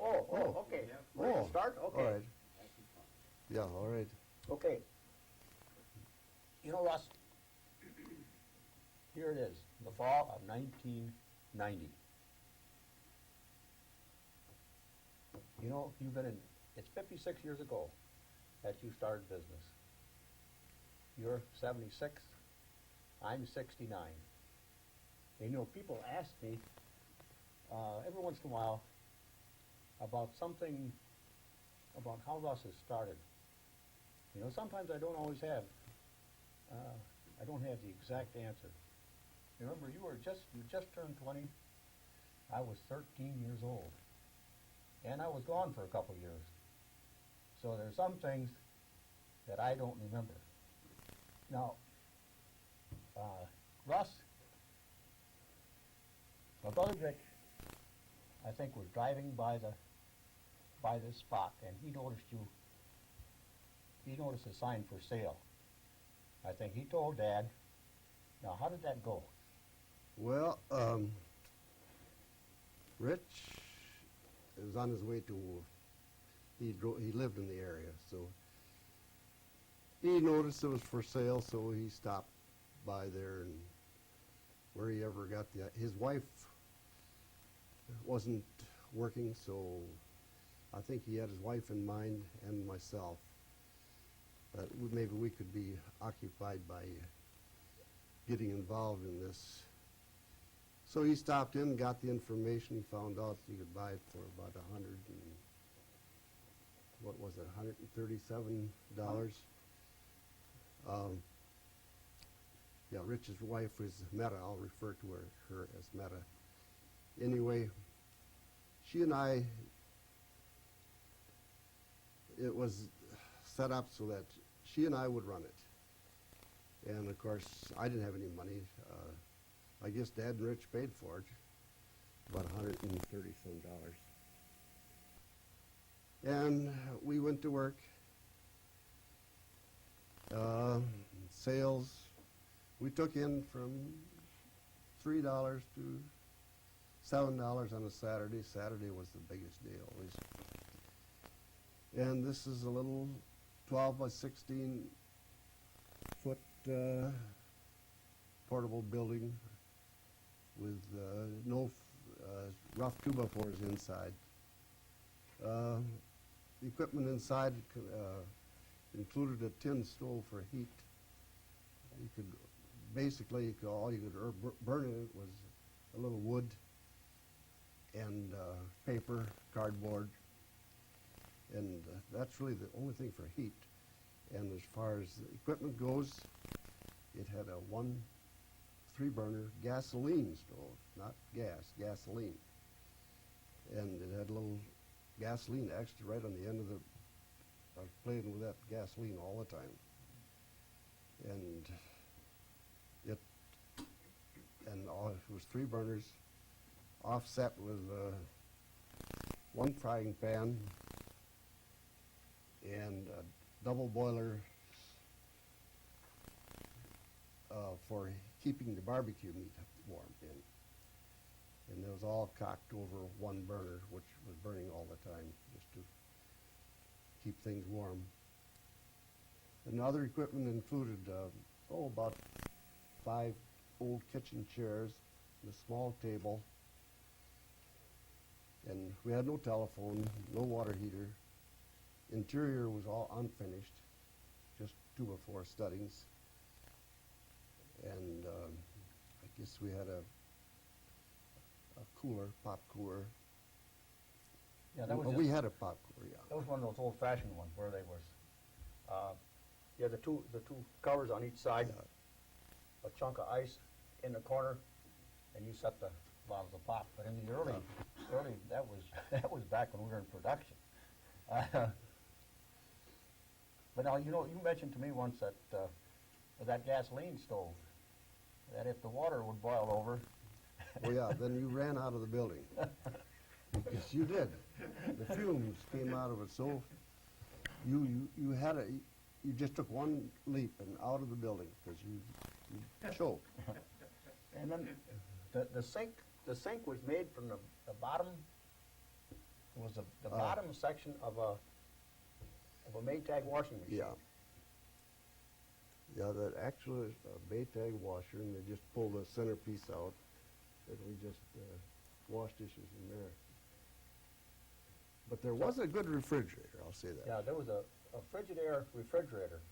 Okay. Yeah. We're gonna start? Okay. All right. Yeah, all right. Okay. You know, Russ, here it is, the fall of 1990. You know, it's 56 years ago that you started business. You're 76, I'm 69. And you know, people ask me every once in a while about something, about how Russ has started. You know, sometimes I don't always have, I don't have the exact answer. Remember, you just turned 20. I was 13 years old. And I was gone for a couple years. So there's some things that I don't remember. Now, Russ, my brother Rick, I think, was driving by this spot, and he noticed a sign for sale. I think he told Dad. Now, how did that go? Well, Rich was on his way to, he lived in the area, so he noticed it was for sale, so he stopped by there, and where he ever got his wife wasn't working, so I think he had his wife in mind and myself, that maybe we could be occupied by getting involved in this. So he stopped in, got the information. He found out you could buy it for about $137. Yeah, Rich's wife was Meta. I'll refer to her as Meta. Anyway, she and I, it was set up so that she and I would run it. And of course, I didn't have any money. I guess Dad and Rich paid for it, about $130 some. And we went to work. Sales, we took in from $3 to $7 on a Saturday. Saturday was the biggest day always. And this is a little 12 by 16 foot portable building with no rough 2x4s inside. The equipment inside included a tin stove for heat. You could basically, all you could burn in it was a little wood and paper, cardboard, and that's really the only thing for heat. And as far as the equipment goes, it had a 3-burner gasoline stove, not gas, gasoline. And it had a little gasoline extra right on the end of the, I was playing with that gasoline all the time. And it was 3 burners, offset with 1 frying pan and a double boiler for keeping the barbecue meat warm in. And it was all cocked over 1 burner, which was burning all the time just to keep things warm. And other equipment included, about 5 old kitchen chairs and a small table. And we had no telephone, no water heater. Interior was all unfinished, just 2x4 studdings. And I guess we had a cooler, pop cooler. Yeah, that was we had a pop cooler, yeah. That was one of those old-fashioned ones where they was, you had the two covers on each side, Yeah. a chunk of ice in the corner, and you set the bottles of pop. But in the early, that was back when we were in production. But now, you know, you mentioned to me once that that gasoline stove, that if the water would boil over. Well, yeah, then you ran out of the building. Yes, you did. The fumes came out of it, so you just took one leap and out of the building because you choked. And then the sink was made from the bottom was the bottom section of a Maytag washing machine. Yeah. Yeah, that actually is a Maytag washer, and they just pull the centerpiece out, and we just wash dishes in there. But there was a good refrigerator, I'll say that. Yeah, there was a Frigidaire refrigerator.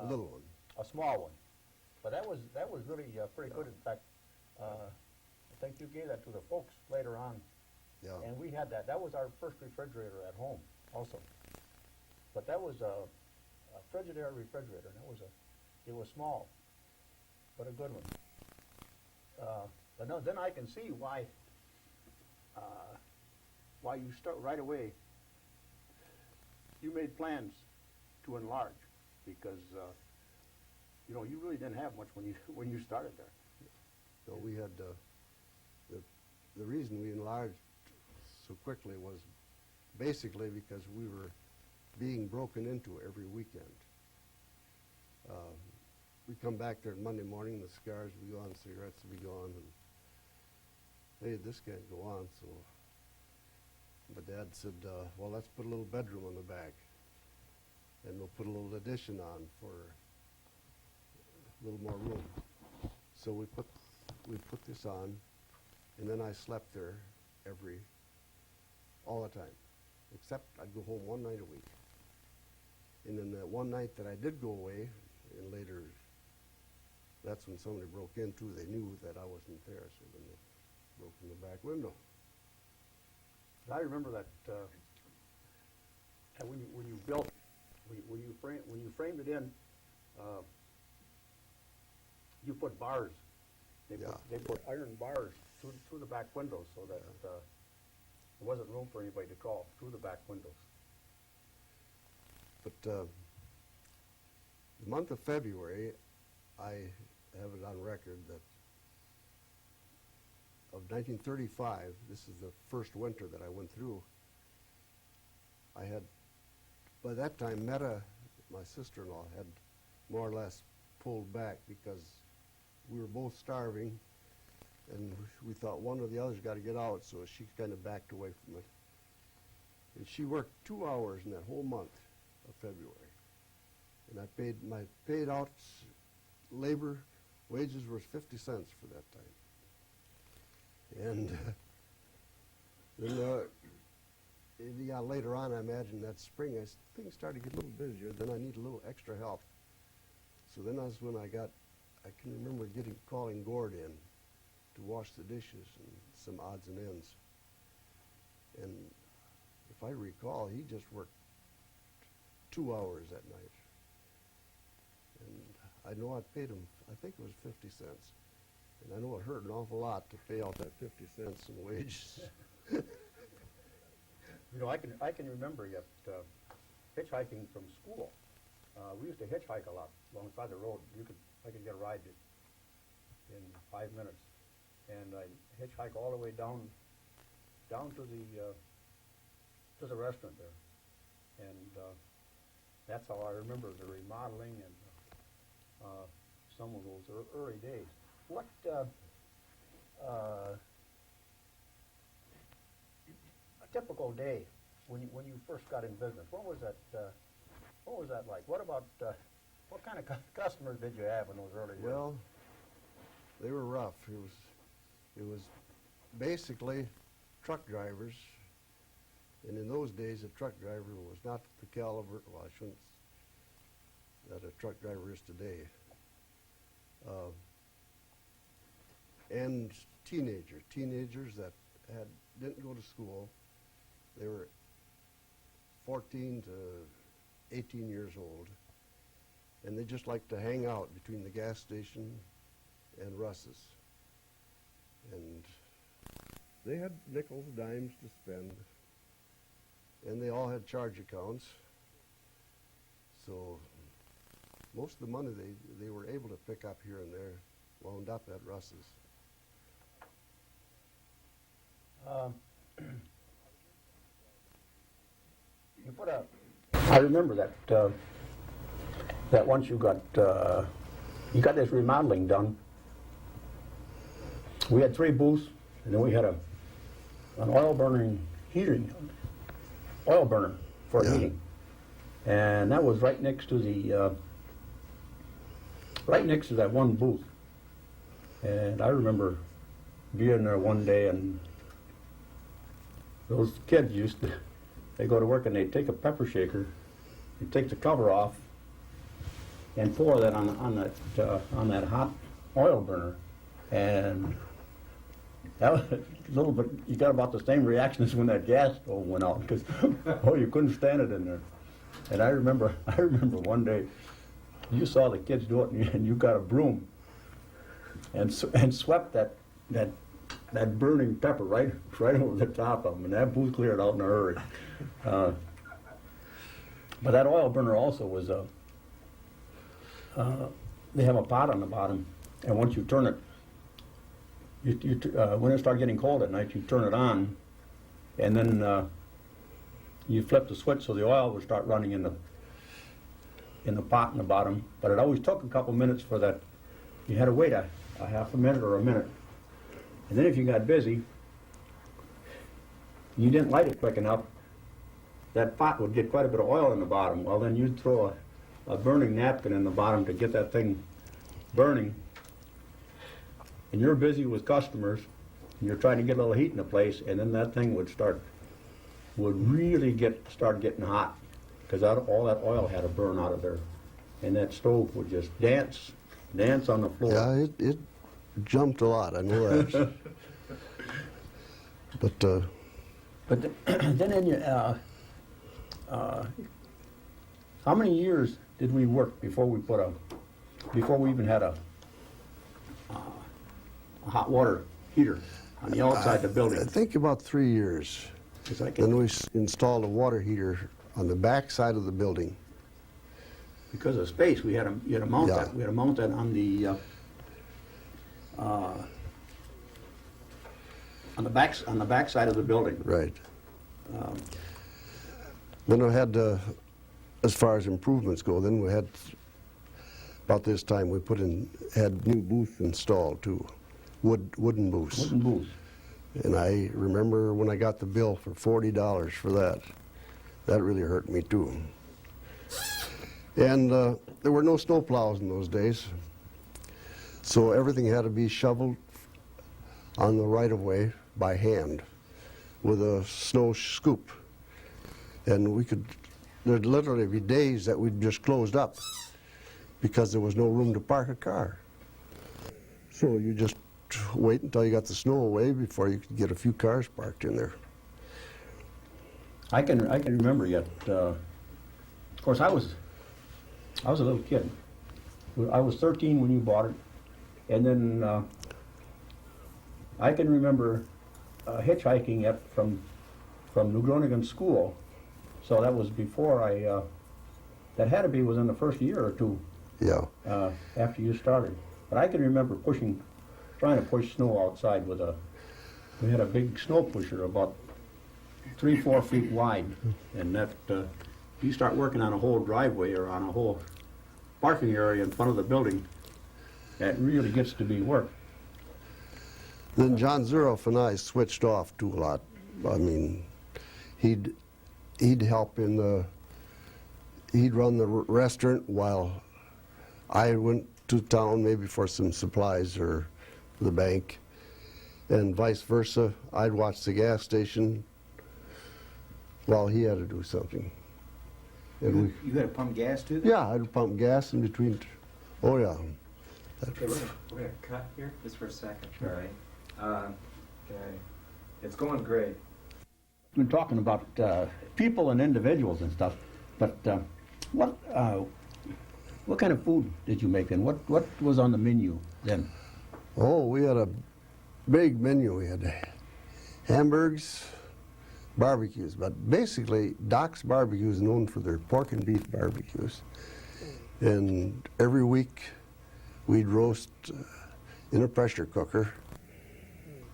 A little one. A small one. But that was really pretty good. In fact, I think you gave that to the folks later on. Yeah. And we had that. That was our first refrigerator at home also. But that was a Frigidaire refrigerator. And it was small, but a good one. But no, then I can see why you start right away. You made plans to enlarge because you really didn't have much when you started there. So we had the reason we enlarged so quickly was basically because we were being broken into every weekend. We come back there Monday morning, the cigars would be gone, cigarettes would be gone, and hey, this can't go on. So my dad said, well, let's put a little bedroom on the back, and we'll put a little addition on for a little more room. So we put this on, and then I slept there all the time, except I'd go home one night a week. And then that one night that I did go away, and later, that's when somebody broke in too. They knew that I wasn't there, so then they broke in the back window. I remember that when you built, when you framed it in, you put bars. They put iron bars through the back windows so that there wasn't room for anybody to crawl through the back windows. But the month of February, I have it on record that of 1935, this is the first winter that I went through, I had, by that time, Meta, my sister-in-law, had more or less pulled back because we were both starving, and we thought one or the other's got to get out, so she kind of backed away from it. And she worked 2 hours in that whole month of February. And I paid, my paid out labor wages was 50 cents for that time. And then later on, I imagine that spring, things started to get a little busier. Then I needed a little extra help. So then that's when I can remember calling Gord in to wash the dishes and some odds and ends. And if I recall, he just worked 2 hours that night. And I know I paid him, I think it was 50 cents. And I know it hurt an awful lot to pay out that 50 cents in wages. I can remember yet hitchhiking from school. We used to hitchhike a lot alongside the road. I could get a ride in 5 minutes, and I hitchhike all the way down to the restaurant there, and that's how I remember the remodeling and some of those early days. What a typical day when you first got in business? What was that? What was that like? What about what kind of customers did you have in those early years? Well, they were rough. It was basically truck drivers, and in those days, a truck driver was not the caliber. Well, I shouldn't. That a truck driver is today. And teenagers that didn't go to school. They were 14 to 18 years old, and they just liked to hang out between the gas station and Russ's. And they had nickels, dimes to spend, and they all had charge accounts. So most of the money they were able to pick up here and there wound up at Russ's. I remember that once you got this remodeling done, we had 3 booths, and then we had an oil burning heating, oil burner for Yeah. heating. And that was right next to that one booth. And I remember being there one day, and those kids they go to work and they'd take a pepper shaker, they'd take the cover off, and pour that on that hot oil burner, and that was a little bit. You got about the same reaction as when that gas stove went out, because you couldn't stand it in there. And I remember one day, you saw the kids do it, and you got a broom, and swept that burning pepper right over the top of them, and that booth cleared out in a hurry. But that oil burner also was they have a pot on the bottom, and once you turn it, when it started getting cold at night, you turn it on, and then you flip the switch so the oil would start running in the pot in the bottom. But it always took a couple minutes for that. You had to wait a half a minute or a minute, and then if you got busy, you didn't light it quick enough, that pot would get quite a bit of oil in the bottom. Well, then you'd throw a burning napkin in the bottom to get that thing burning, and you're busy with customers, and you're trying to get a little heat in the place, and then that thing would really start getting hot, because all that oil had to burn out of there, and that stove would just dance on the floor. Yeah, it jumped a lot, I know that. But Then how many years did we work before we even had a hot water heater on the outside the building? I think about 3 years. Then we installed a water heater on the back side of the building. Because of space, you had to mount Yeah. that. We had to mount that on the back side of the building. Right. Then we had, as far as improvements go, then we had, about this time, we had new booths installed too, wooden booths. Wooden booths. And I remember when I got the bill for $40 for that. That really hurt me too. And there were no snow plows in those days, so everything had to be shoveled on the right-of-way by hand with a snow scoop. And there'd literally be days that we'd just closed up because there was no room to park a car. So you just wait until you got the snow away before you could get a few cars parked in there. I can remember yet. Of course, I was a little kid. I was 13 when you bought it, and then I can remember hitchhiking from New Groningen school. So that was before that had to be within the first year or two. Yeah. After you started. But I can remember trying to push snow outside we had a big snow pusher about 3-4 feet wide, and that you start working on a whole driveway or on a whole parking area in front of the building, that really gets to be work. Then John Zuroff and I switched off too a lot. I mean, he'd help he'd run the restaurant while I went to town maybe for some supplies or the bank, and vice versa. I'd watch the gas station while he had to do something. And You had to pump gas too? yeah, I'd pump gas in between. Oh yeah. Okay, we're gonna cut here just for a second. All right. Okay. It's going great. We're talking about people and individuals and stuff, but what kind of food did you make then? What was on the menu then? Oh, we had a big menu. We had hamburgers, barbecues, but basically Doc's Barbecue is known for their pork and beef barbecues. And every week we'd roast in a pressure cooker.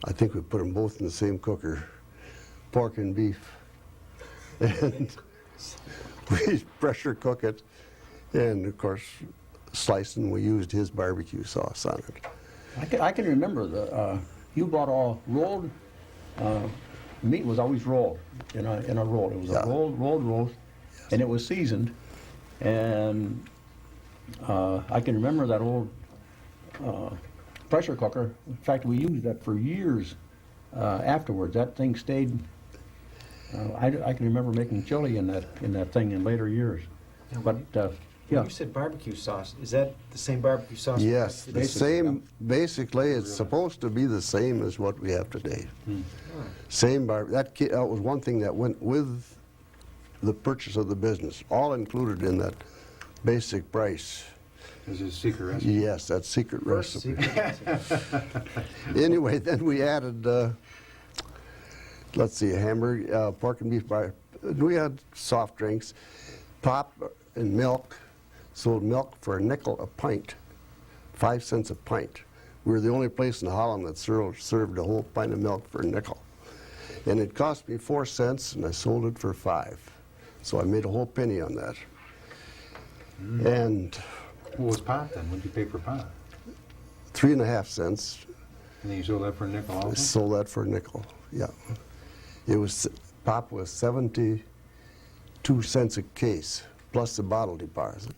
I think we put them both in the same cooker, pork and beef. And we pressure cook it, and of course, slicing, we used his barbecue sauce on it. I can remember you bought all rolled meat was always rolled in a roll. It was Yeah. a rolled roast, and it was seasoned. And I can remember that old pressure cooker. In fact, we used that for years afterwards. That thing stayed. I can remember making chili in that thing in later years. Now, But yeah, When you said barbecue sauce, is that the same barbecue sauce? we have Yes, today? the same, basically, it's supposed to be the same as what we have today. Oh. Same that was one thing that went with the purchase of the business, all included in that basic price. Is it a secret recipe? Yes, that secret First recipe. secret recipe. Anyway, then we added, let's see, hamburger, pork and beef. We had soft drinks, pop and milk. Sold milk for a nickel a pint, 5 cents a pint. We were the only place in Holland that served a whole pint of milk for a nickel. And it cost me 4 cents, and I sold it for 5. So I made a whole penny on that. And What was pot then? What did you pay for pot? 3.5 cents, And then you sold that for a nickel also? sold that for a nickel, yeah. It was, pop was 72 cents a case, plus the bottle deposit.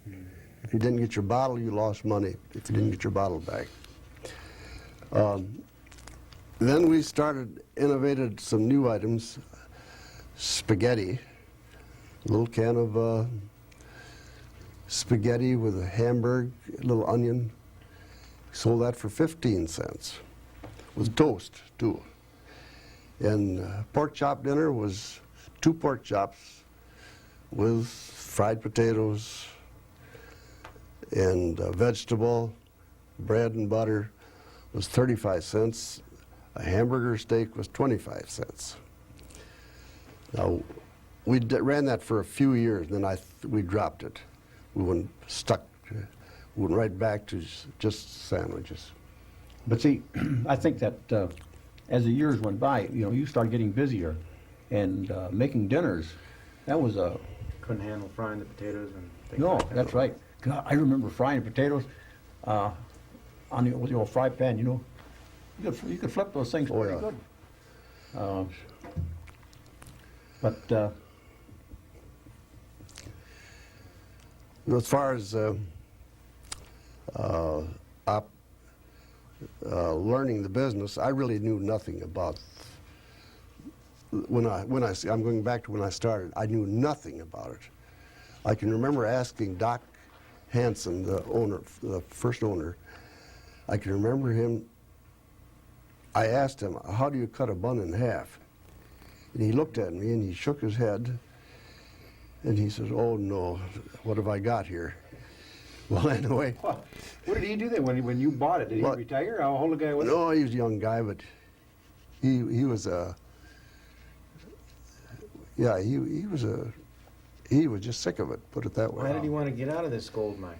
If you didn't get your bottle, you lost money, if you didn't get your bottle back. Then we innovated some new items, spaghetti, a little can of spaghetti with a hamburger, a little onion. Sold that for 15 cents, with toast too. And pork chop dinner was 2 pork chops with fried potatoes and vegetable, bread and butter was 35 cents. A hamburger steak was 25 cents. Now, we ran that for a few years, then we dropped it. We went right back to just sandwiches. but see, I think that as the years went by, you start getting busier, and making dinners. That was a Couldn't handle frying the potatoes and things no. like that. That's right. God, I remember frying potatoes on with the old fry pan. You could flip those things Oh, pretty yeah. good. But As far as learning the business, I really knew nothing about. I'm going back to when I started. I knew nothing about it. I can remember asking Doc Hansen, the owner, the first owner. I can remember him. I asked him, "How do you cut a bun in half?" And he looked at me and he shook his head. And he says, "Oh no, what have I got here?" Well, anyway. What did he do then when you bought it? Did he What? retire? How old a guy was No, he was a young guy, but he was he was just sick of it, put it that way. Why did he want to get out of this gold mine?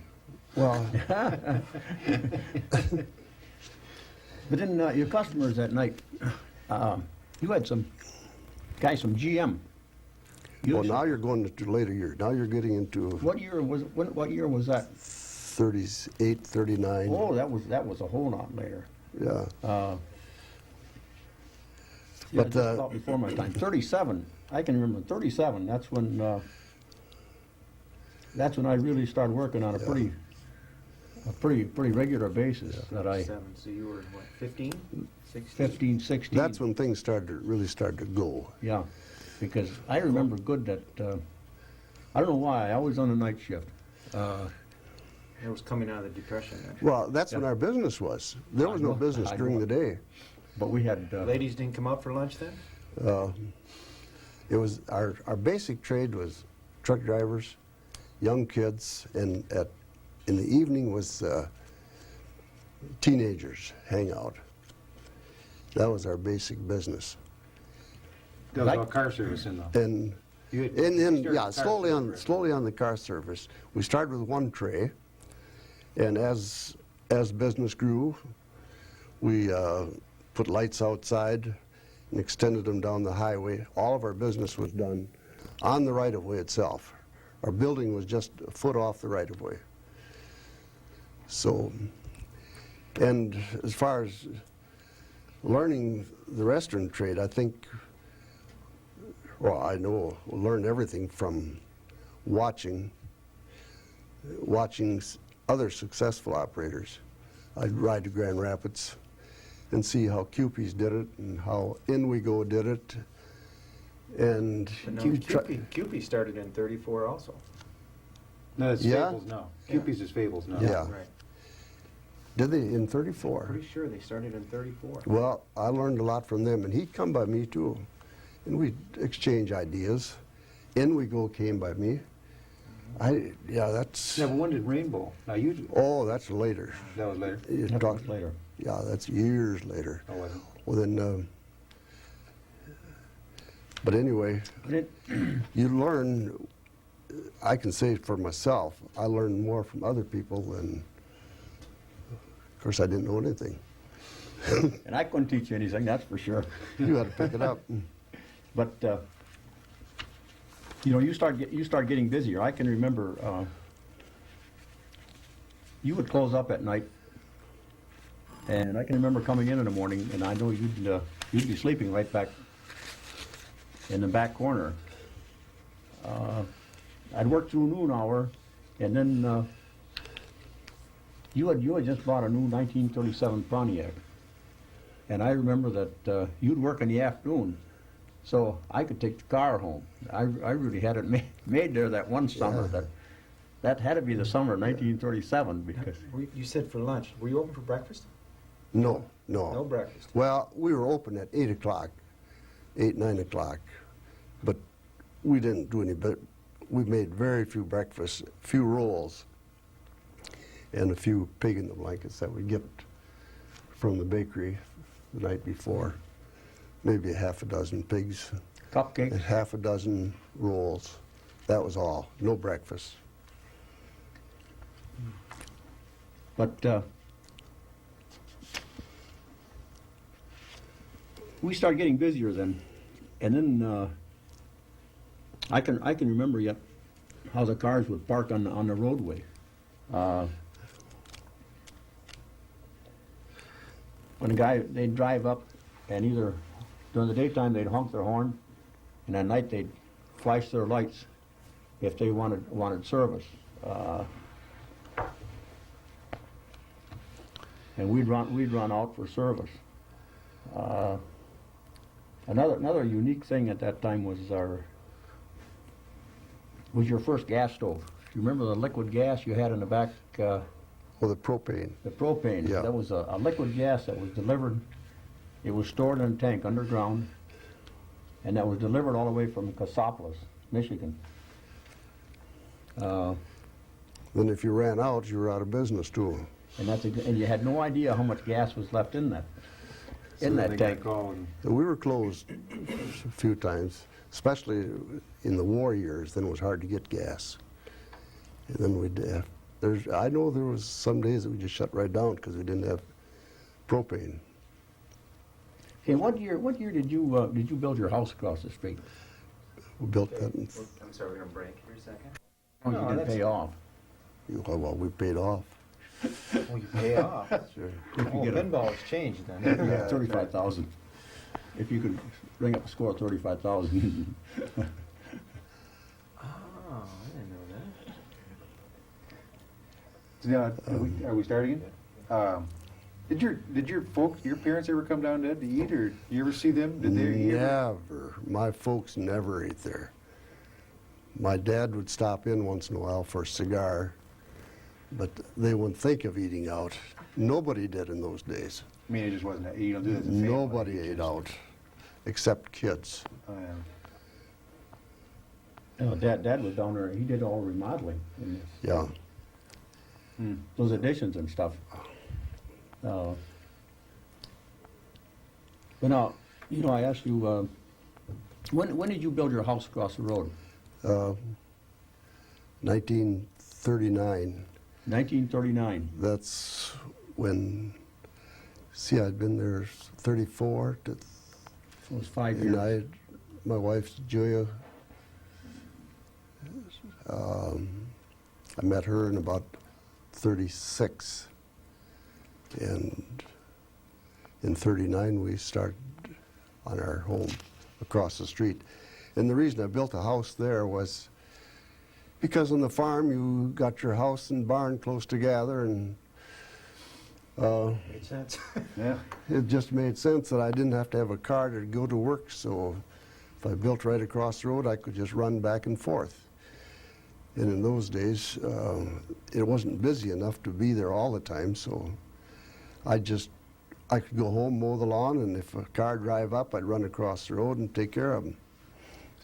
Well, but then your customers that night, you had some guys from GM. well, now you're going to later years. Now you're getting into What year was that? 38, 39. Oh, that was a whole lot later. Yeah. Yeah, But, just about before my time. 37. I can remember 37. That's when I really started working on a pretty regular basis. That I 7, so you were, what, 15? 16? 15, 16. That's when things really started to go. Yeah, because I remember good that I don't know why I was on a night shift. It was coming out of the Depression then. Well, that's when Yeah. our business was. There was I no know, business I during know. the day. But we had Ladies didn't come out for lunch then? It was our basic trade was truck drivers, young kids, and in the evening was teenagers hangout. That was our basic business. That was all car service in though. And You had- and you then started yeah, car service. slowly on the car service. We started with one tray, and as business grew, we put lights outside and extended them down the highway. All of our business was done on the right-of-way itself. Our building was just a foot off the right-of-way. So, and as far as learning the restaurant trade, I think Well, I know, learned everything from watching other successful operators. I'd ride to Grand Rapids and see how Cupie's did it and how Inwigo did it. And But no, you try- Cupie started in 34 also. No, it's Yeah? Fables now. Cupie's is Fables now. Yeah. Right. Did they in 34? Pretty sure they started in 34. Well, I learned a lot from them, and he'd come by me too, and we'd exchange ideas. Inwigo came by me. That's Yeah, but when did Rainbow? Now you, oh, that's later. that was later. You're That was talking- later. Yeah, that's years later. Oh, was it? Well, then, but anyway, you learn. I can say for myself, I learned more from other people than. Of course, I didn't know anything. And I couldn't teach you anything, that's for sure. You had to pick it up. But, you know, you start getting busier. I can remember, you would close up at night, and I can remember coming in the morning, and I know you'd be sleeping right back in the back corner. I'd work through noon hour, and then you had just bought a new 1937 Pontiac, and I remember that you'd work in the afternoon, so I could take the car home. I really had it made there that one summer. Yeah. That had to be the summer of 1937 because You said for lunch. Were you open for breakfast? No. No breakfast. Well, we were open at 8 o'clock, 8, 9 o'clock, but we didn't do any, but we made very few breakfasts, few rolls, and a few pig in the blankets that we get from the bakery the night before. Maybe a half a dozen pigs and cupcakes. half a dozen rolls. That was all, no breakfast. But we started getting busier then, and then I can remember yet how the cars would park on the roadway. When a guy they'd drive up, and either during the daytime they'd honk their horn, and at night they'd flash their lights if they wanted service. And we'd run out for service. Another unique thing at that time was your first gas stove. You remember the liquid gas you had in the back? Or the propane. The propane. Yeah. That was a liquid gas that was delivered. It was stored in a tank underground, and that was delivered all the way from Cassopolis, Michigan. Then if you ran out, you were out of business too. And you had no idea how much gas was left in that So they got tank. called. We were closed a few times, especially in the war years. Then it was hard to get gas. And then I know there was some days that we just shut right down because we didn't have propane. Okay, what year did you build your house across the street? We built that in, I'm sorry, we're going to break here a second. Oh, No, you didn't that's- pay off. well, we paid off. Well, you pay off. Sure. If you get a- pinball has changed then. Yeah, 35,000. If you could bring up a score of 35,000. Oh, I didn't know that. So now, are we starting it? Did your parents ever come down to eat, or you ever see them? Did they ever? Never. My folks never ate there. My dad would stop in once in a while for a cigar, but they wouldn't think of eating out. Nobody did in those days. I mean, it just wasn't. You don't do this. as a family. Nobody ate out, except kids. Oh, yeah. No, Dad was down there. He did all remodeling in this, Yeah. those additions and stuff. But now, I asked you, when did you build your house across the road? 1939. 1939. That's when, see, I'd been there 34, So it was 5 and years. my wife, Julia, I met her in about 36. And in 39, we started on our home across the street. And the reason I built a house there was because on the farm you got your house and barn close together, and Makes sense. Yeah. it just made sense that I didn't have to have a car to go to work. So if I built right across the road, I could just run back and forth. And in those days, it wasn't busy enough to be there all the time, so I could go home, mow the lawn, and if a car drive up, I'd run across the road and take care of them.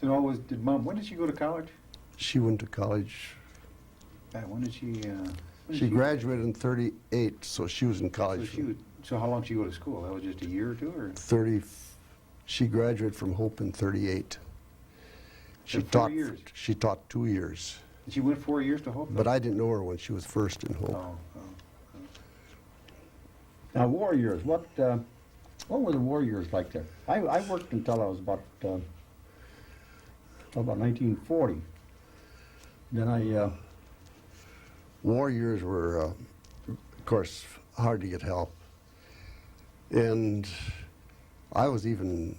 So always, did Mom, when did she go to college? She went to college. When did she, She graduated in '38, so she was in college. So how long did she go to school? That was just a year or two, or? She graduated from Hope in '38. So 4 years? She taught 2 years. She went 4 years to Hope? But I didn't know her when she was first in Hope. Oh, Now, war years, what were the war years like there? I worked until I was about 1940. Then War years were, of course, hard to get help. And I was even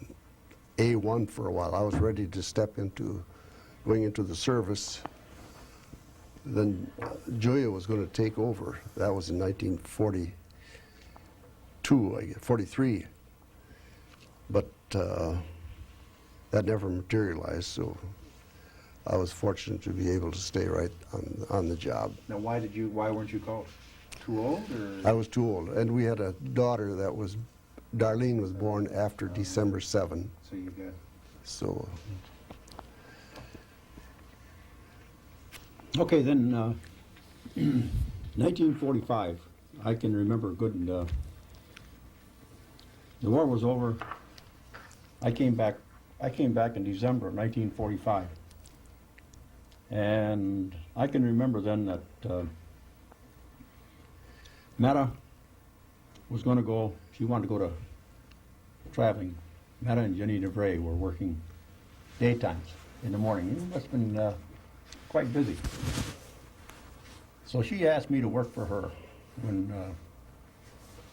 A1 for a while. I was ready to step into going into the service. Then Julia was going to take over. That was in 1942, I guess, 43. But that never materialized, so I was fortunate to be able to stay right on the job. now why weren't you called? Too old, or? I was too old, and we had a daughter that was, Darlene was born after December 7, So you got, so Okay, then 1945, I can remember good. The war was over. I came back in December of 1945, and I can remember then that Meta was going to go. She wanted to go to traveling. Meta and Jenny DeVray were working daytimes in the morning. It must have been quite busy. So she asked me to work for her when.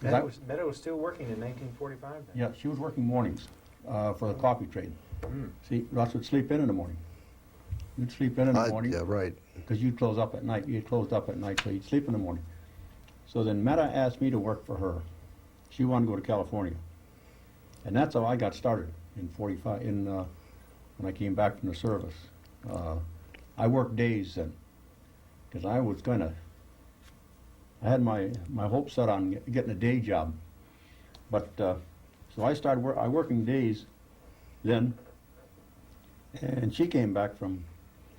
Meadow was still working in 1945 then? Yeah, she was working mornings for the coffee trade. Mm. See, Russ would sleep in the morning. You'd sleep in the morning yeah, right. because you'd close up at night. You closed up at night, so you'd sleep in the morning. So then Meta asked me to work for her. She wanted to go to California, and that's how I got started in '45. When I came back from the service, I worked days then because I was I had my hopes set on getting a day job, but so I started working days then, and she came back from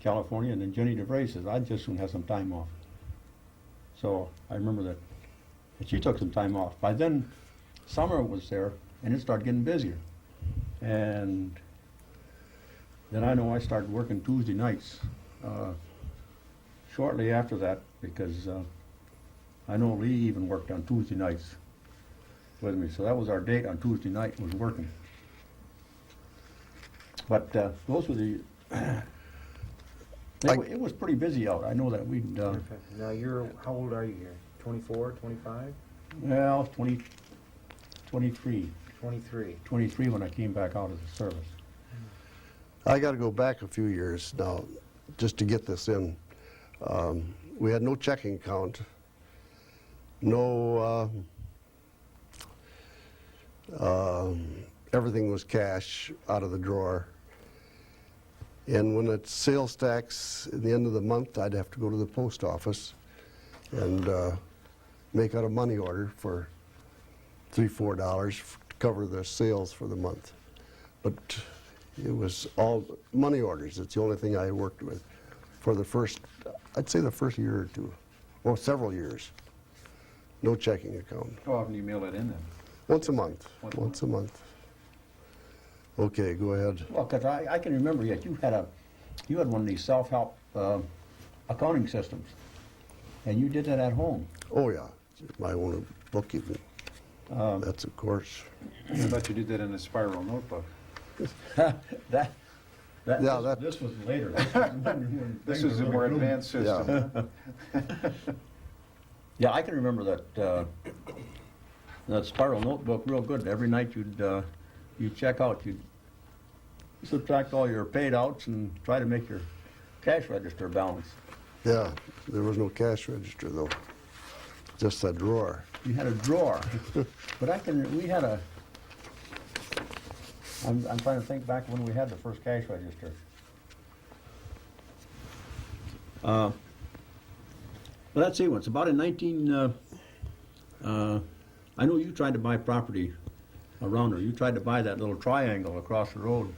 California, and then Jenny DeVray says, I'd just soon have some time off. So I remember that, and she took some time off. By then, summer was there, and it started getting busier, and then I know I started working Tuesday nights shortly after that, because I know Lee even worked on Tuesday nights with me. So that was our date on Tuesday night, was working. But those were the... it was pretty busy out. I know that we'd... Perfect. Now how old are you here? 24, 25? well, 23 23. when I came back out of the service. I got to go back a few years now just to get this in. We had no checking account, no, everything was cash out of the drawer. And when it's sales tax at the end of the month, I'd have to go to the post office and make out a money order for $3-4 to cover the sales for the month. But it was all money orders. It's the only thing I worked with for the first, I'd say the first year or two, or several years. No checking account. how often do you mail that in then? Once a month. Once a Once a month. Okay, go ahead. Well, because I can remember, yes, you had one of these self-help accounting systems, and you did that at home. Oh, yeah, my own bookkeeping. That's of course. I thought you did that in a spiral notebook. This was later. This was a more advanced system. Yeah, I can remember that spiral notebook real good. Every night you'd check out. subtract all your paid outs and try to make your cash register balance. Yeah, there was no cash register though, just a drawer. You had a drawer, but we had I'm trying to think back when we had the first cash register. Well, let's see, it's about in 19, I know you tried to buy property around there. You tried to buy that little triangle across the road.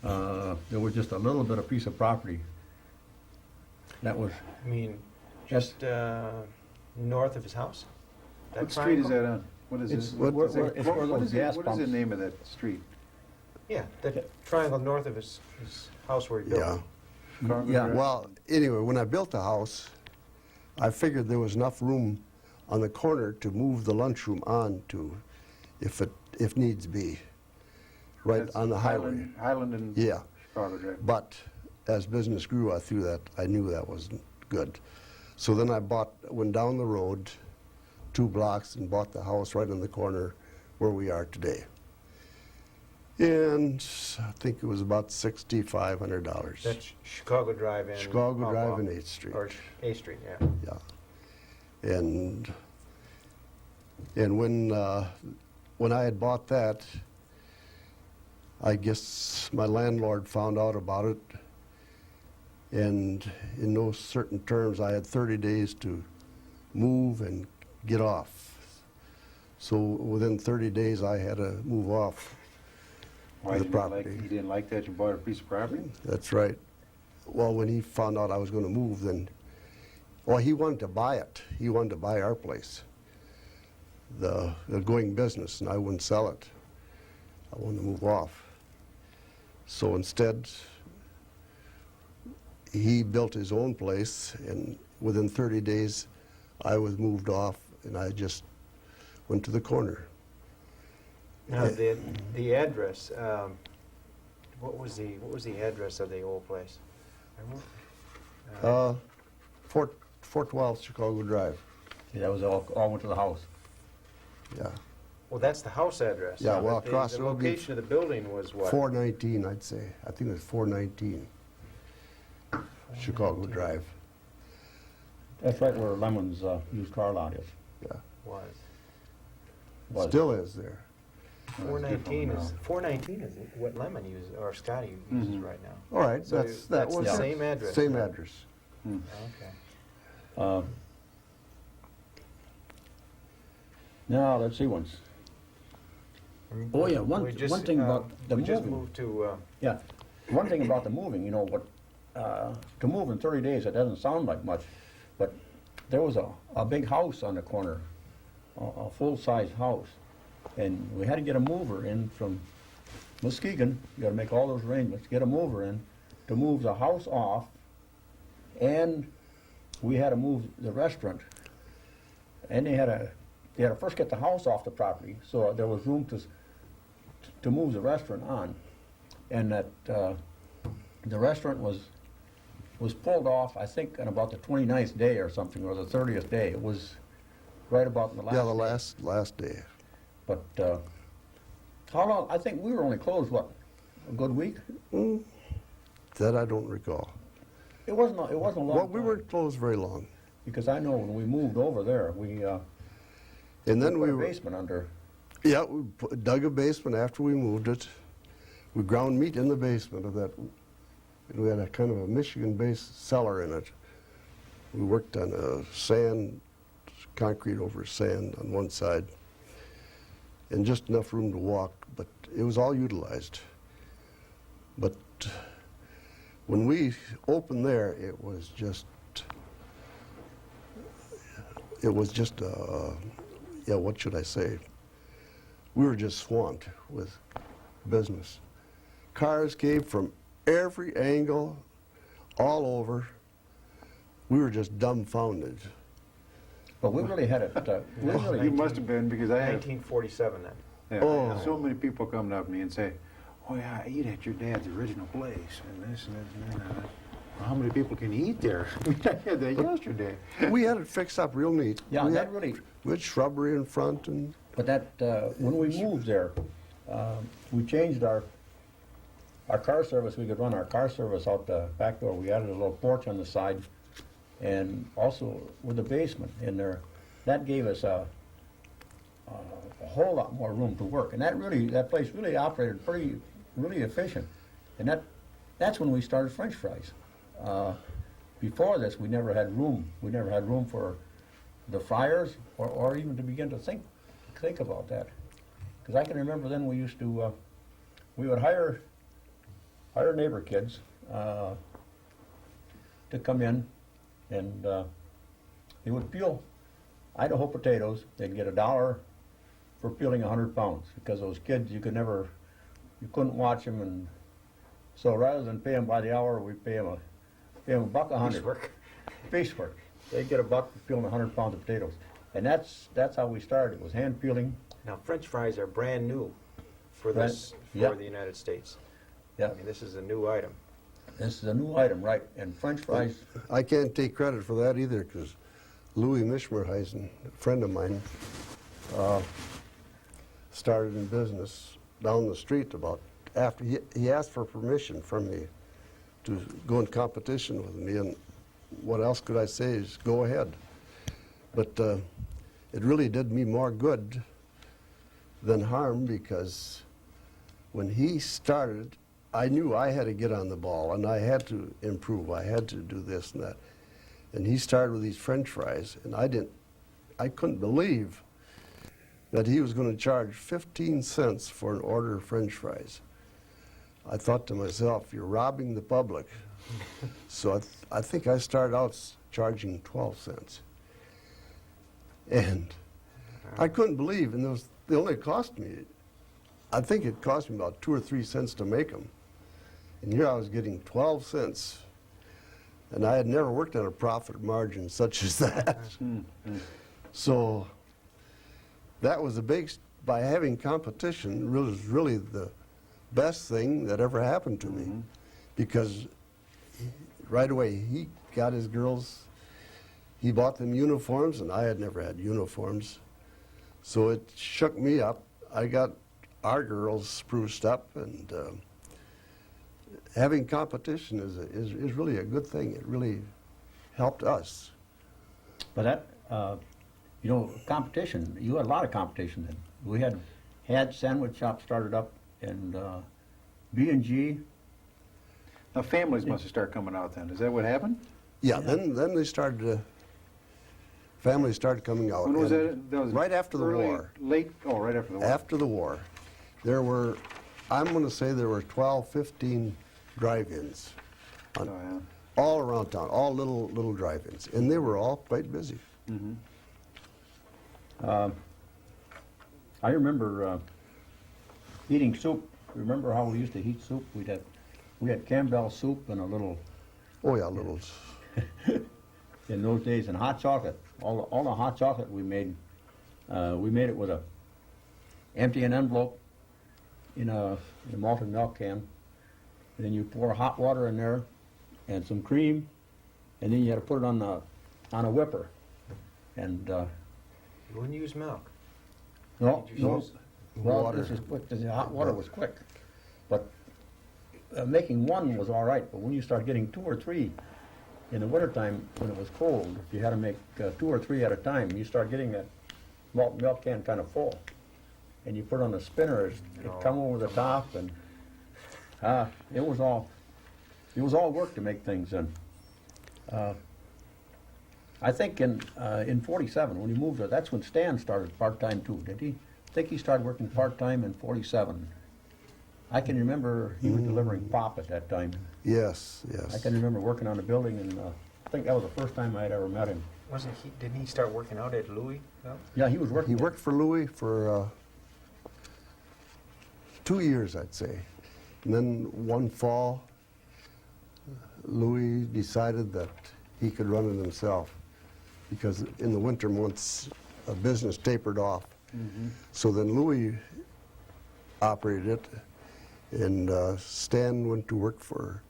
There was just a little bit of piece of property. That was, I mean, just north of his house? That What street is triangle? that on? What is It's it? where- What is where- it? it's where What those is it? gas What is the pumps- name of that street? Yeah, that triangle north of his house where he built Yeah. it. Chicago Yeah. Drive? Well, anyway, when I built the house, I figured there was enough room on the corner to move the lunchroom on to, if needs be, right That's on the highway. Highland and Yeah, Chicago Drive. but as business grew, I knew that wasn't good. So then I went down the road 2 blocks and bought the house right on the corner where we are today. And I think it was about $6,500. That's Chicago Drive and... Chicago Drive and 8th Street. Or 8th Street, yeah. Yeah. And when I had bought that, I guess my landlord found out about it, and in no certain terms, I had 30 days to move and get off. So within 30 days, I had to move off Why, the you didn't like, property. you didn't like that you bought a piece of property? That's right. Well, when he found out I was going to move, then, well, he wanted to buy it. He wanted to buy our place, the going business, and I wouldn't sell it. I wanted to move off. So instead, he built his own place, and within 30 days, I was moved off, and I just went to the corner. Now, the address, what was the address of the old place? Remember? 412 Chicago Drive. see, that was all went to the house. Yeah, Well, that's the house address. Yeah, Now, well, the- across the the road would be location of the building was what? 419, I'd say. I think it was 419 Chicago Drive. That's right where Lemon's used car lot is. Yeah, Was. still is there. 419 is what Lemon uses, or Scotty uses Mhm. right now. All right, So that that's was the it. same address. Same address. Hmm. Okay. Now, let's see once. Oh, yeah, one thing about the We just moving. moved to, Yeah, one thing about the moving, you know, to move in 30 days, it doesn't sound like much, but there was a big house on the corner, a full-size house, and we had to get a mover in from Muskegon. You got to make all those arrangements, get a mover in to move the house off, and we had to move the restaurant, and they had to first get the house off the property, so there was room to move the restaurant on, and that the restaurant was pulled off, I think, on about the 29th day or something, or the 30th day. It was right about in the last Yeah, the day. last day. But how long? I think we were only closed, what, a good week? That I don't recall. It wasn't a long Well, we time, weren't closed very long. because I know when we moved over there, we And then put we a were, basement under. yeah, we dug a basement after we moved it. We ground meat in the basement of that. And we had a kind of a Michigan-based cellar in it. We worked on concrete over sand on one side, and just enough room to walk, but it was all utilized. But when we opened there, it was just, yeah, what should I say? We were just swamped with business. Cars came from every angle, all over. We were just dumbfounded. But we really had it. We really, You must have been, because I had 1947 then. yeah, Oh. so many people coming up to me and say, "Oh yeah, I ate at your dad's original place," and this and that and that. Well, how many people can eat there? I had that yesterday. We had it fixed up real neat. Yeah, we that had, really- with shrubbery in front, and but that when we moved there, we changed our our car service, we could run our car service out the back door. We added a little porch on the side, and also with a basement in there. That gave us a whole lot more room to work, and that place really operated really efficient. And that's when we started French fries. Before this, we never had room. We never had room for the fryers, or even to begin to think about that. Because I can remember then we used to, we would hire neighbor kids to come in, and they would peel Idaho potatoes. They'd get $1 for peeling 100 pounds, because those kids, you couldn't watch them, and so rather than pay them by the hour, we pay them $1.00. Piecework. Piecework. They'd get $1 for peeling 100 pounds of potatoes, and that's how we started. It was hand peeling. Now, French fries are brand new for this, Yep. for the United States. Yeah, I mean, this is a new item. this is a new item, right? And French fries. I can't take credit for that either, because Louis Mishmerheisen, a friend of mine, started in business down the street about after he asked for permission from me to go in competition with me, and what else could I say is go ahead. But it really did me more good than harm, because when he started, I knew I had to get on the ball and I had to improve. I had to do this and that. And he started with these French fries, and I couldn't believe that he was going to charge 15 cents for an order of French fries. I thought to myself, you're robbing the public. So I think I started out charging 12 cents. And I couldn't believe, and they only cost me, I think it cost me about 2 or 3 cents to make them. And here I was getting 12 cents. And I had never worked on a profit margin such as that. So that was by having competition, was really the best thing that ever happened to me. Because right away, he got his girls, he bought them uniforms, and I had never had uniforms. So it shook me up. I got our girls spruced up, and having competition is really a good thing. It really helped us. But that, competition, you had a lot of competition then. We had sandwich shops started up, and B&G. Now, families must have started coming out then. Is that what happened? Yeah, then they started families started coming out. When was and that? That was right after the early, war. Late? Oh, right after the war. After the war, there were, I'm going to say there were 12, 15 drive-ins all around town, all little drive-ins, and they were all quite busy. I remember eating soup. Remember how we used to heat soup? We had Campbell soup and a little, Oh yeah, little. in those days, and hot chocolate. All the hot chocolate we made it with empty an envelope in a malted milk can, and then you pour hot water in there and some cream, and then you had to put it on a whipper. And You wouldn't use milk. no, Did you no. use Well, water? this is quick. The hot water was quick, but making one was all right. But when you start getting 2 or 3 in the wintertime, when it was cold, if you had to make 2 or 3 at a time, you start getting that malt milk can kind of full, and you put it on a spinner. It'd come over the top, and it was all work to make things. And I think in '47 when he moved there, that's when Stan started part-time too, did he? I think he started working part-time in '47. I can remember he was delivering pop at that time. Yes, I yes. can remember working on the building, and I think that was the first time I had ever met him. Didn't he start working out at Louis? No? Yeah, he was working. He there. worked for Louis for 2 years, I'd say. And then one fall, Louis decided that he could run it himself, because in the winter months, business tapered off. So then Louis operated it, and Stan went to work for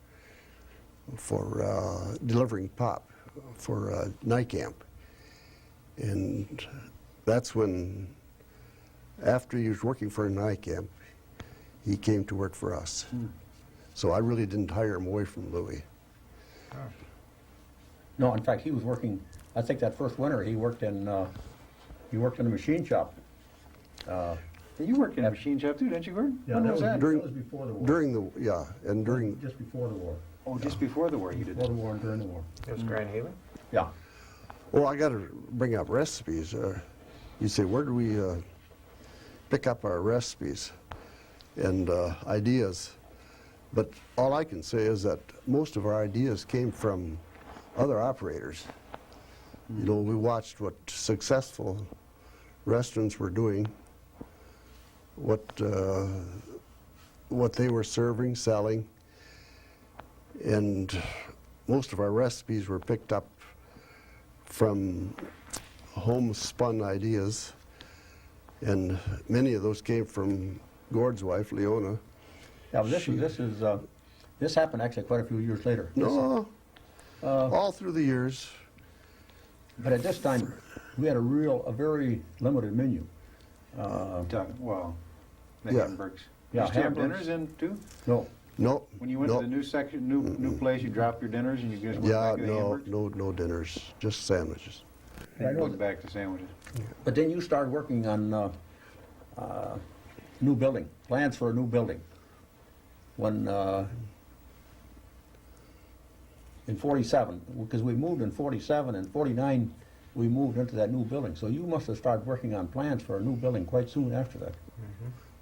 delivering pop for NICAMP. And that's when, after he was working for NICAMP, he came to work for us. So I really didn't hire him away from Louis. No, in fact, he was working, I think that first winter, he worked in a machine shop. You worked in a machine shop too, didn't you, Gordon? Yeah, When that was was, that? that was before the war. Just before the war. Oh, just before the war you did Before that. the war and during the war. It was Grand Haven? Yeah. well, I got to bring up recipes. You say, where do we pick up our recipes and ideas? But all I can say is that most of our ideas came from other operators. You know, we watched what successful restaurants were doing, what they were serving, selling, and most of our recipes were picked up from homespun ideas, and many of those came from Gord's wife, Leona. Yeah, but this happened actually quite a few years later. No, all through the years. But at this time, we had a very limited menu. Well, the Yeah. hamburgers. Yeah, You still have hamburgers. dinners in too? No, No. When you went no, to the new section, new place, you dropped your dinners and you just went Yeah, back to the no, hamburgers? no dinners, just sandwiches. I know Went that. back to sandwiches. But then you started working on new building, plans for a new building. When, in 47, because we moved in 47, and 49, we moved into that new building. So you must have started working on plans for a new building quite soon after that.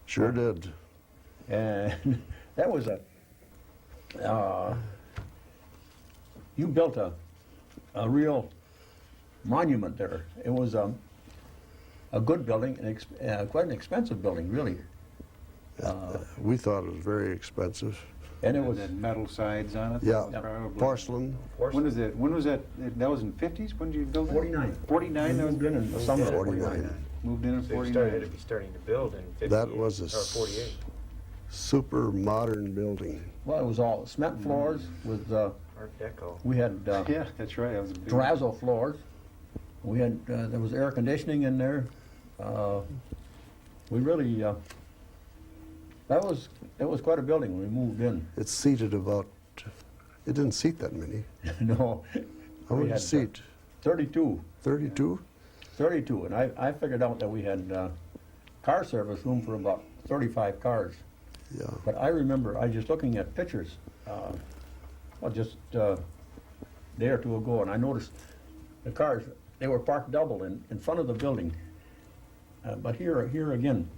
Sure did. And that was you built a real monument there. It was a good building, and quite an expensive building, really. We thought it was very expensive. And it was, Had metal sides on it? Yeah, That was probably- porcelain. When was that? When was that? That was in '50s? When did you build that? 49. 49. That was moved in the summer of 49. Moved in So you 49. had to be starting to build in 58, That was a or 48. super modern building. Well, it was all cement floors with, Art Deco. we had Yeah, that's right. That was a big. terrazzo floors. We had, there was air conditioning in there. We really, it was quite a building when we moved in. It seated about, it didn't seat that many. No. How we many had, seat? 32. 32? 32, and I figured out that we had car service room for about 35 cars. Yeah. But I remember, I was just looking at pictures, just a day or two ago, and I noticed the cars, they were parked double in front of the building. But here again,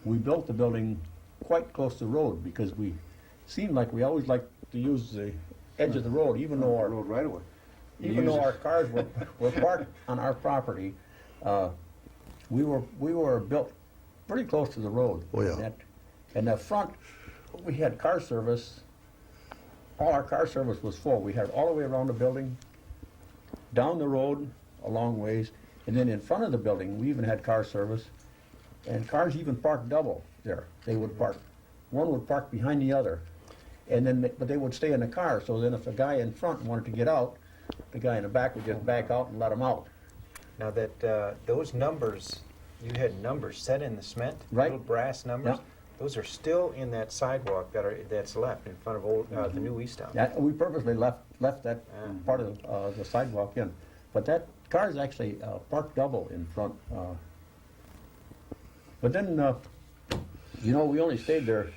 we built the building quite close to the road because we seemed like we always liked to use the edge of the road, even though our road right away. even though our cars were parked on our property, we were built pretty close to the road. Oh, yeah. And the front, we had car service. All our car service was full. We had all the way around the building, down the road a long ways, and then in front of the building, we even had car service. And cars even parked double there. They would park, one would park behind the other, and then but they would stay in the car. So then, if a guy in front wanted to get out, the guy in the back would just back out and let him out. Now that, those numbers, you had numbers set in the cement? Right. Little brass numbers? Yeah. Those are still in that sidewalk that's left in front of the new Easttown. Yeah, we purposely left that part of the sidewalk in, but that car is actually parked double in front. But then, we only stayed there.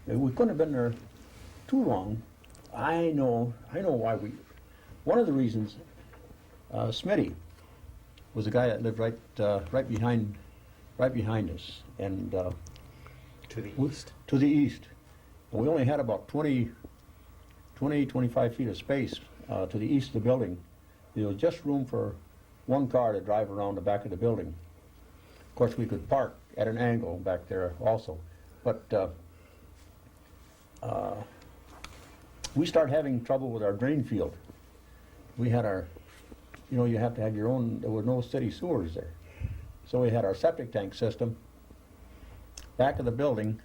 We couldn't have been there too long. I know why we. One of the reasons, Smitty was a guy that lived right behind us, and To the east. to the east. And we only had about 25 feet of space to the east of the building. There was just room for one car to drive around the back of the building. Of course, we could park at an angle back there also. But we started having trouble with our drain field. We had you have to have your own, there were no city sewers there. So we had our septic tank system back of the building,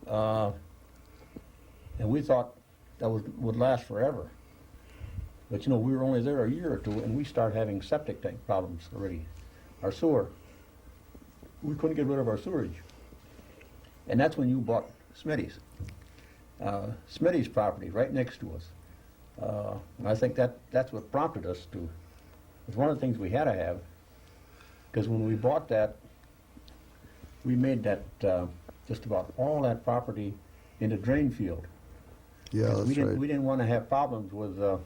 and we thought that would last forever. But we were only there a year or two, and we started having septic tank problems already. Our sewer, we couldn't get rid of our sewerage. And that's when you bought Smitty's. Smitty's property right next to us. And I think that's what prompted us to, it's one of the things we had to have, because when we bought that, we made that, just about all that property into drain field. Yeah, that's We right. didn't want to have problems with, Well,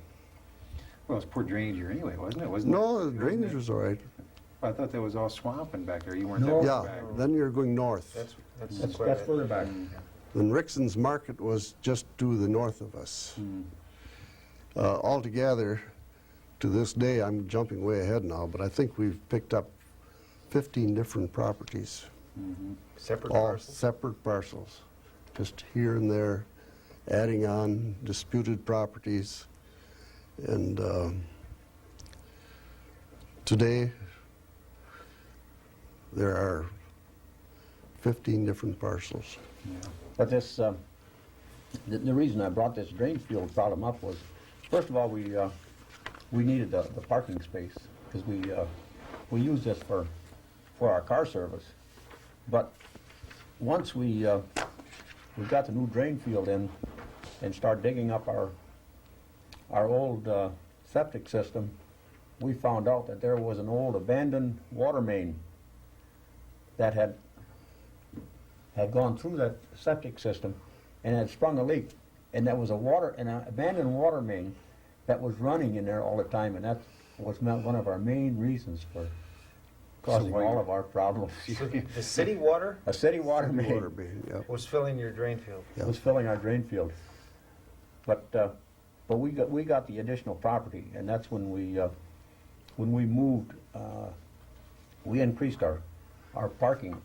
it's poor drainage here anyway, wasn't it? Wasn't No, it? the drainage was all right. I thought that was all swamping back there. You weren't No. that Yeah, far back. then you're going north. That's that's further back. And Rixon's Market was just to the north of us. Altogether, to this day, I'm jumping way ahead now, but I think we've picked up 15 different properties, Separate all parcels? separate parcels, just here and there, adding on disputed properties. And today, there are 15 different parcels. But this, the reason I brought this drain field problem up was, first of all, we needed the parking space, because we use this for our car service. But once we got the new drain field in and started digging up our old septic system, we found out that there was an old abandoned water main that had gone through that septic system and had sprung a leak. And there was an abandoned water main that was running in there all the time, and that was one of our main reasons for causing why all you- of our problems. So the city water A city water Water main main, yeah. was filling your drain field? Yeah. was filling our drain field. But we got the additional property, and that's when we moved, we increased our parking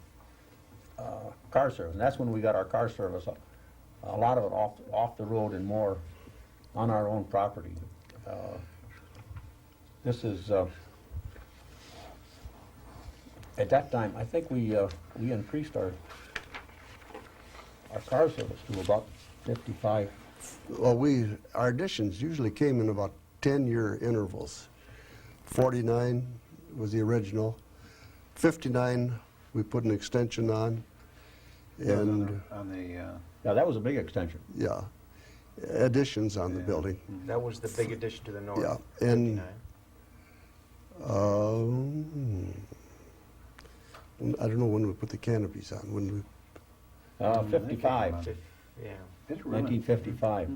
car service, and that's when we got our car service, a lot of it off the road and more on our own property. This is, at that time, I think we increased our car service to about 55. Well, our additions usually came in about 10-year intervals. 49 was the original. 59, we put an extension on. And, on the, Now, that was a big extension. yeah, additions on the Yeah. building. That was the big addition to the north? Yeah, and 59. I don't know when we put the canopies on, when we, 55, Yeah. it's really- 1955.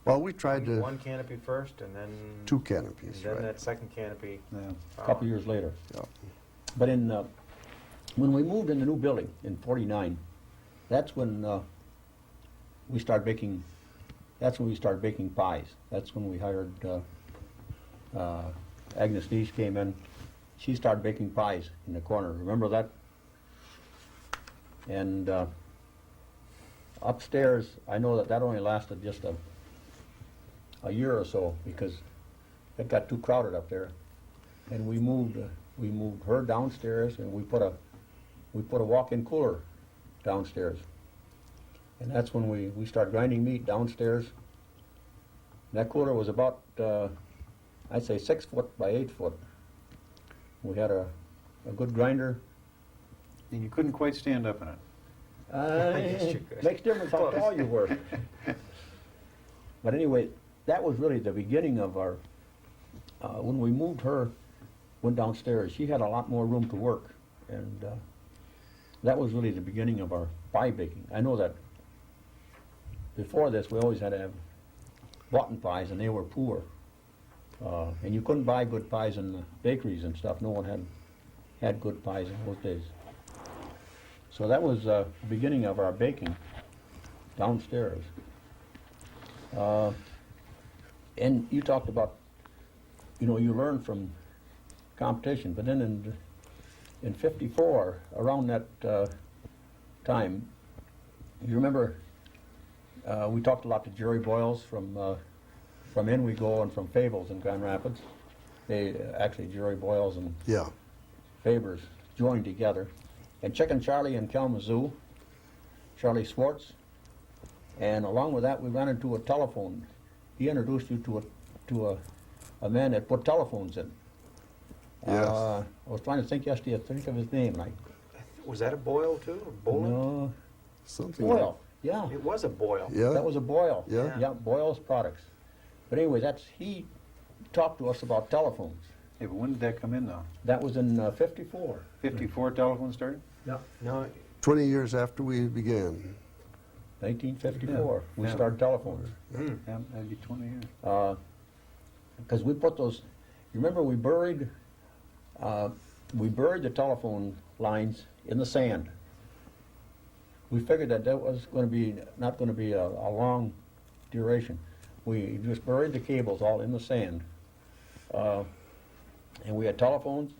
well, we tried to, One canopy first, and then... 2 canopies, And then right? that second canopy. Yeah. A couple years later. Yeah. But when we moved in the new building in 49, that's when we started baking. That's when we started baking pies. That's when we hired Agnes Dees came in. She started baking pies in the corner. Remember that? And upstairs, I know that only lasted just a year or so, because it got too crowded up there, and we moved her downstairs, and we put a walk-in cooler downstairs, and that's when we started grinding meat downstairs. That cooler was about I'd say 6 foot by 8 foot. We had a good grinder. And you couldn't quite stand up in it. Yes, you could. Makes difference how tall you were. But anyway, that was really the beginning of our, when we moved her, went downstairs, she had a lot more room to work. And that was really the beginning of our pie baking. I know that before this, we always had to have boughten pies, and they were poor. And you couldn't buy good pies in the bakeries and stuff. No one had good pies in those days. So that was the beginning of our baking downstairs. And you talked about, you learn from competition, but then in 54, around that time, you remember we talked a lot to Jerry Boyles from In We Go and from Fables in Grand Rapids. They actually, Jerry Boyles and Yeah, Fabers joined together. And Chicken Charlie in Kalamazoo, Charlie Swartz, and along with that we ran into a telephone. He introduced you to a man that put telephones in. Yes. I was trying to think yesterday, think of his name, and Was that a Boyle, too? Or Boland? no, something Boyle. Yeah, It was a boil. Yeah. that was a Boyle. Yeah. Yeah, Boyle's products. But anyway, he talked to us about telephones. Yeah, but when did that come in though? That was in 54. 54 telephone started? Yeah. No, 20 years after we began. 1954, we Yeah. started telephones. Yeah, that'd be 20 years. Because we put those, you remember we buried the telephone lines in the sand. We figured that was going to be, not going to be a long duration. We just buried the cables all in the sand. And we had telephones,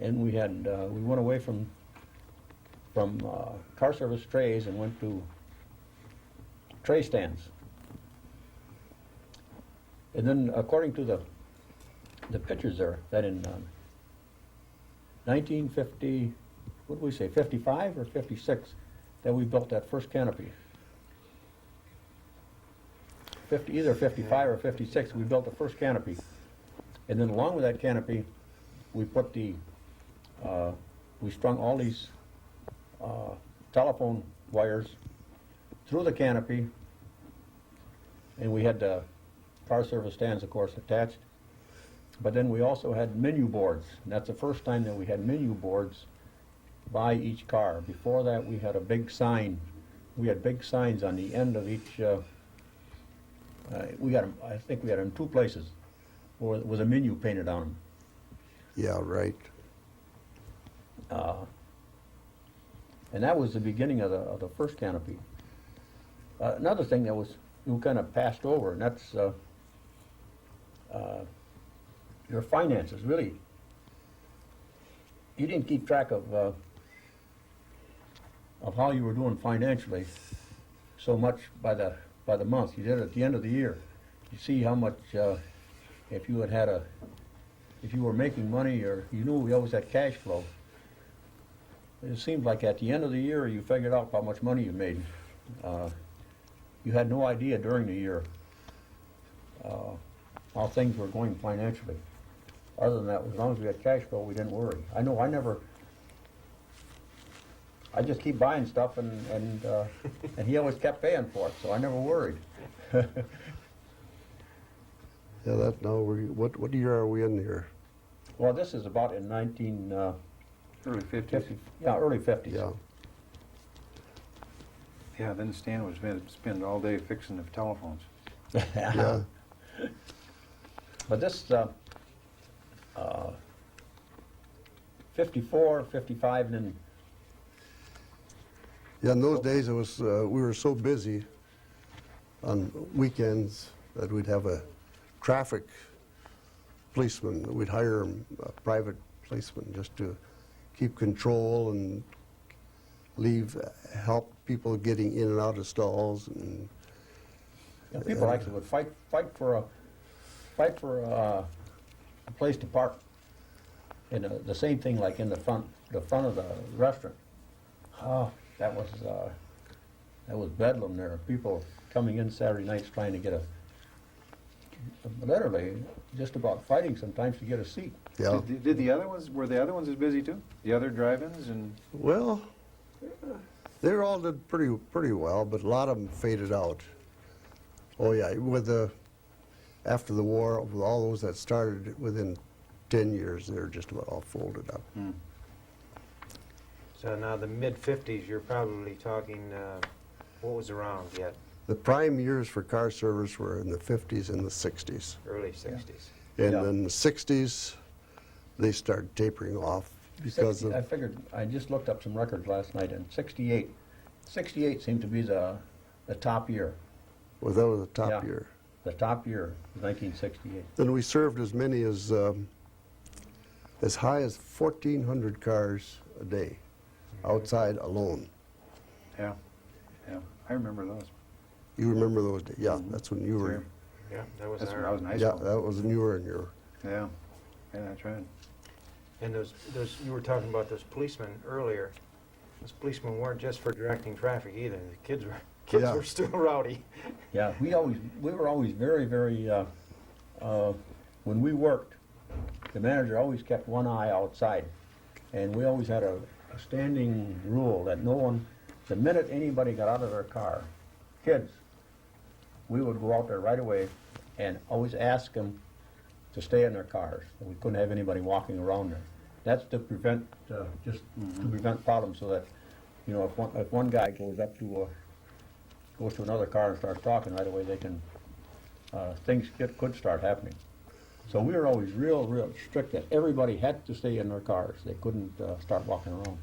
and we went away from car service trays and went to tray stands. And then, according to the pictures there, that in 1950, what did we say, 55 or 56, that we built that first canopy. Either 55 or 56, we built the first canopy. And then along with that canopy, we put we strung all these telephone wires through the canopy, and we had the car service stands, of course, attached. But then we also had menu boards, and that's the first time that we had menu boards by each car. Before that, we had a big sign. We had big signs on the end of each. We got them. I think we had them in two places, where there was a menu painted on them. Yeah, right. And that was the beginning of the first canopy. Another thing that we kind of passed over, and that's your finances. Really, you didn't keep track of how you were doing financially so much by the month. You did it at the end of the year. You see how much if you if you were making money, or you knew we always had cash flow. It seemed like at the end of the year you figured out how much money you made. You had no idea during the year how things were going financially. Other than that, as long as we had cash flow, we didn't worry. I know I just keep buying stuff, and he always kept paying for it, so I never worried. Yeah, what year are we in here? Well, this is about in Early 50s. 50, yeah, early 50s. Yeah. Yeah, then Stan would spend all day fixing the telephones. Yeah. But this 54, 55, and then Yeah, in those days it was we were so busy on weekends that we'd have a traffic policeman. We'd hire a private policeman just to keep control and help people getting in and out of stalls. And people actually would fight for a place to park. And the same thing like in the front of the restaurant. Oh, that was bedlam there. People coming in Saturday nights trying to get literally just about fighting sometimes to get a seat. yeah, Did the other ones, were the other ones as busy too? The other drive-ins and? well, they all did pretty well, but a lot of them faded out. Oh yeah, after the war, with all those that started within 10 years, they were just about all folded up. so now the mid-50s, you're probably talking, what was around yet? The prime years for car service were in the 50s and the 60s. Early 60s. And Yeah. in the 60s, they started tapering off because of, I figured, I just looked up some records last night, and 68 seemed to be the top year. well, that was the top Yeah. year. The top year, 1968. Then we served as many as high as 1,400 cars a day, outside alone. Yeah, yeah, I remember those. You remember those days? Yeah, that's when you were. Sure. Yeah, that was That's when our, I was in high Yeah, school. that was when you were in your. Yeah, yeah, that's right. and those, you were talking about those policemen earlier. Those policemen weren't just for directing traffic either. The kids Yeah. were still rowdy. Yeah, we were always very, very, when we worked, the manager always kept one eye outside. And we always had a standing rule that no one the minute anybody got out of their car, kids, we would go out there right away and always ask them to stay in their cars. We couldn't have anybody walking around there. That's to prevent, just to prevent problems, so that, you know, if one guy goes to another car and starts talking right away, they can, things could start happening. So we were always real strict that everybody had to stay in their cars. They couldn't start walking around.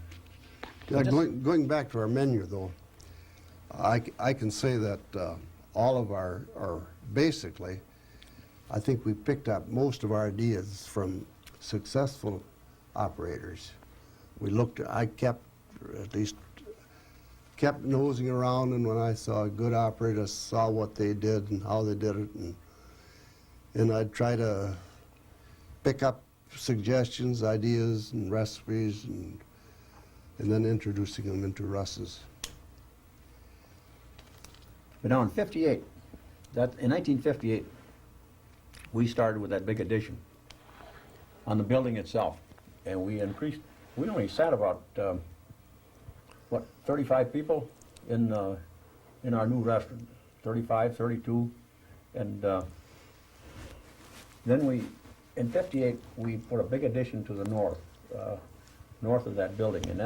Yeah, Just- going back to our menu, though, I can say that all of our basically, I think we picked up most of our ideas from successful operators. I kept nosing around, and when I saw a good operator, saw what they did and how they did it, and I'd try to pick up suggestions, ideas, and recipes, and then introducing them into Russ's. But now in 1958, we started with that big addition on the building itself, and we increased. We only sat about 35 people in our new restaurant, 35, 32, and then in 58 we put a big addition to the north of that building, and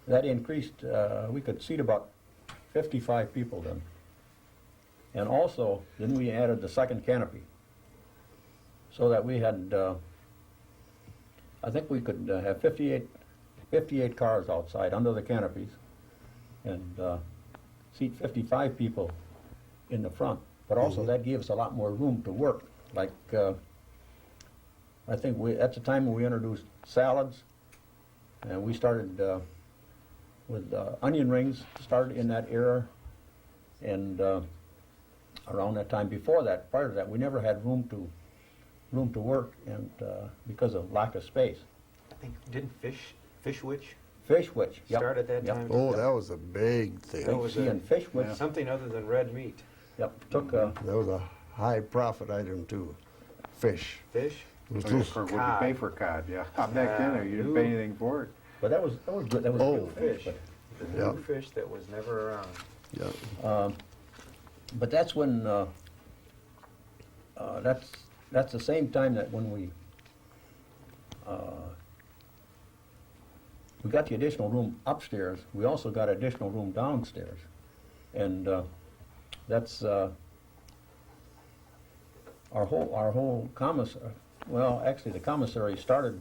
that increased. We could seat about 55 people then. And also, then we added the second canopy, so that we had, I think we could have 58 cars outside under the canopies, and seat 55 people in the front. But also that gave us a lot more room to work. Like, I think at the time when we introduced salads, and we started with onion rings, started in that era, and around that time. Before that, prior to that, we never had room to work, and because of lack of space. I think, didn't Fish Witch Fish Witch, yep. start at that Yep. time? Oh, that was a big thing. That was See, a- and Fish Witch, Something other than red meat. yep, took, That was a high profit item too. Fish. Fish? It was Oh, yeah, just- of course, Cod. what you pay for cod, yeah. Back then, you didn't pay anything for it. but that was good, that was Oh. good fish. Fish. The Yeah. new fish that was never around. yeah. But that's when, that's the same time that when we got the additional room upstairs, we also got additional room downstairs. And that's our whole commissary, well, actually the commissary started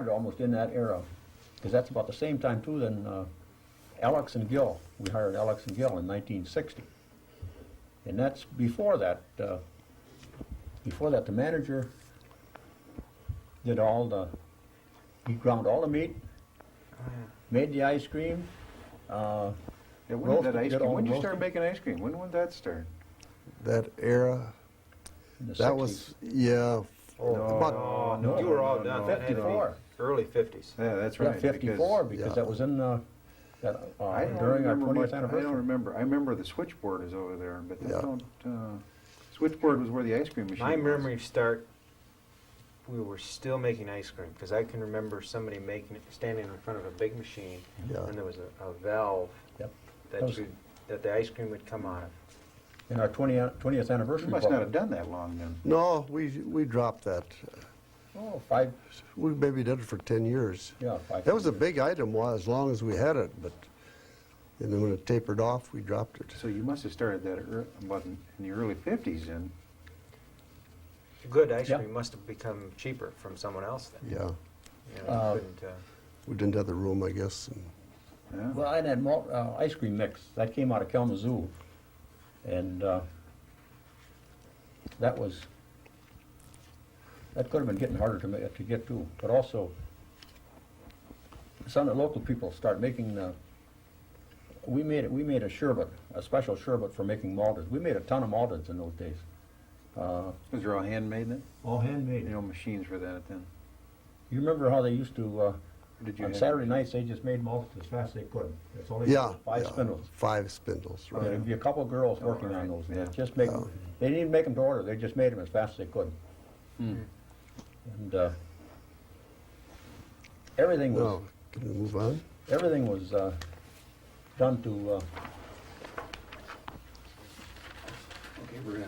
almost in that era, because that's about the same time too. Then Alex and Gill, we hired Alex and Gill in 1960, and that's before that. The manager did he ground all the meat, made the ice cream. Yeah, when Roasted, did that ice did cream, all when did you start roasted. making ice cream? When did that start? That era, In the that 60s. was, yeah. About, No, you were all no, done. no. That had to be 54. Early 50s. Yeah, that's Yeah, right. 54, because yeah. that was in I don't during our remember 20th much- anniversary. I don't remember. I remember the switchboard is over there, but Yeah. I don't, switchboard was where the ice cream machine My was. memories start, we were still making ice cream, because I can remember somebody standing in front of a big machine, Yeah. and there was a valve Yep. that the ice cream would come out of. In our 20th You anniversary. must book. not have done that long then. no, we dropped that. Oh, 5, We maybe did it for 10 years. yeah, 5. That was a big item as long as we had it, but and then when it tapered off, we dropped it. So you must have started that about in the early 50s then. Good ice Yeah. cream must have become cheaper from someone else then. Yeah. You know, you couldn't, We didn't have the room, I guess. And Yeah. Well, I had malt, ice cream mix. That came out of Kalamazoo. And that could have been getting harder to get to. But also, some of the local people started making, we made a sherbet, a special sherbet for making malteds. We made a ton of malteds in those days. Those are all handmade then? All handmade. You know, machines for that then? You remember how they used to, Did you on have- Saturday nights, they just made malteds as fast as they could. That's all they yeah, did, 5 yeah, spindles. 5 spindles, Yeah, right. There'd be a couple of girls Oh, working on right, those. yeah. They'd just make them, they didn't even make them to order, they just made them as fast as they could. Hmm. And everything was, No, Can we move on? Everything was done to Okay, we're gonna